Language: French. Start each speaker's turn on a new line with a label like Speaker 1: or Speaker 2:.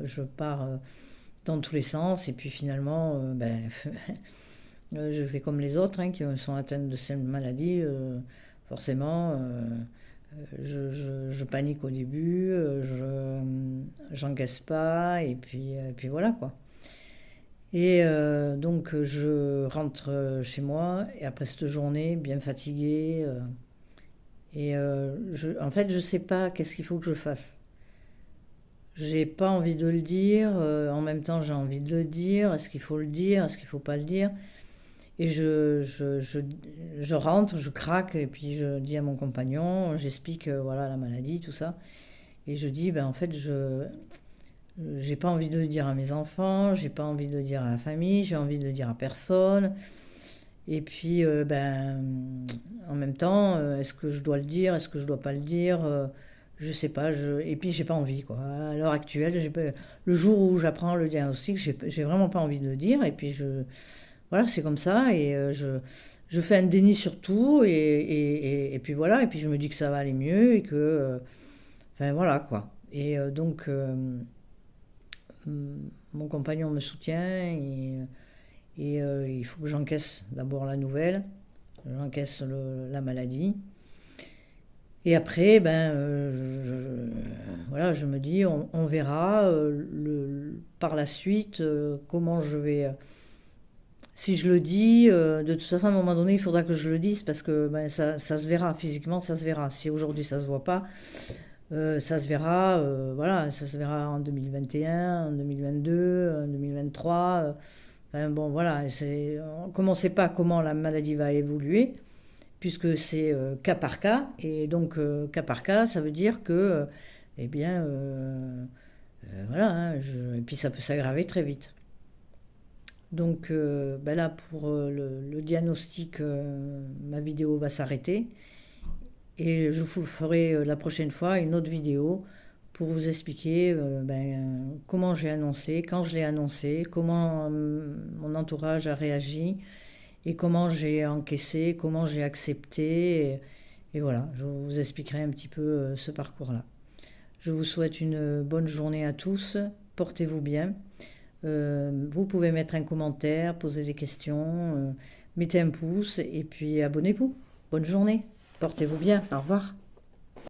Speaker 1: je pars dans tous les sens, et puis finalement, je fais comme les autres hein, qui sont atteints de cette maladie. Forcément, je panique au début, j'encaisse pas, et puis voilà quoi. Et donc je rentre chez moi, et après cette journée, bien fatiguée, en fait, je sais pas qu'est-ce qu'il faut que je fasse. J'ai pas envie de le dire, en même temps j'ai envie de le dire. Est-ce qu'il faut le dire? Est-ce qu'il faut pas le dire? Et je rentre, je craque, et puis je dis à mon compagnon, j'explique voilà la maladie, tout ça. Et je dis, ben en fait, je j'ai pas envie de le dire à mes enfants, j'ai pas envie de le dire à la famille, j'ai envie de le dire à personne. Et puis, en même temps, est-ce que je dois le dire? Est-ce que je dois pas le dire? Je sais pas. Et puis, j'ai pas envie, quoi. À l'heure actuelle, le jour où j'apprends le diagnostic, j'ai vraiment pas envie de le dire. Et puis, voilà, c'est comme ça. Et je fais un déni sur tout. Et puis voilà. Et puis, je me dis que ça va aller mieux et que, enfin, voilà, quoi. Et donc, mon compagnon me soutient. Et il faut que j'encaisse d'abord la nouvelle, j'encaisse la maladie. Et après, voilà, je me dis, on verra par la suite comment je vais. Si je le dis, de toute façon, à un moment donné, il faudra que je le dise parce que ça se verra, physiquement, ça se verra. Si aujourd'hui ça se voit pas, ça se verra, voilà, ça se verra en 2021, en 2022, en 2023. Enfin, bon, voilà, comme on ne sait pas comment la maladie va évoluer, puisque c'est cas par cas, et donc cas par cas, ça veut dire que, eh bien, voilà, hein, et puis ça peut s'aggraver très vite. Donc là, pour le diagnostic, ma vidéo va s'arrêter, et je vous ferai la prochaine fois une autre vidéo pour vous expliquer comment j'ai annoncé, quand je l'ai annoncé, comment mon entourage a réagi et comment j'ai encaissé, comment j'ai accepté. Et voilà, je vous expliquerai un petit peu ce parcours-là. Je vous souhaite une bonne journée à tous. Portez-vous bien. Vous pouvez mettre un commentaire, poser des questions, mettez un pouce et puis abonnez-vous. Bonne journée. Portez-vous bien. Au revoir.